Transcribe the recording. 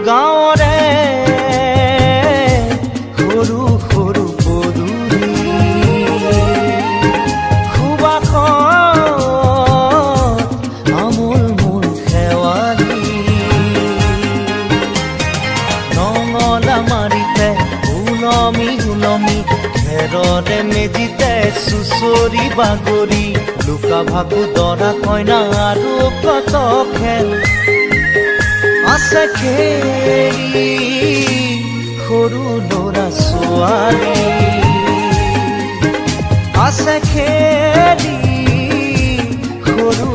গাঁৱৰে সৰু সৰু পদূলি সুবাসত আমোল মোল শেৱালি নঙলা মাৰিতে ওলমি ওলমি খেৰতে মেজিতে চুচৰি বাগৰি লুকা ভাকু দৰা কইনা আৰু কত খেল আছে খেলি সৰু ল'ৰা ছোৱালী আছে খেলি সৰু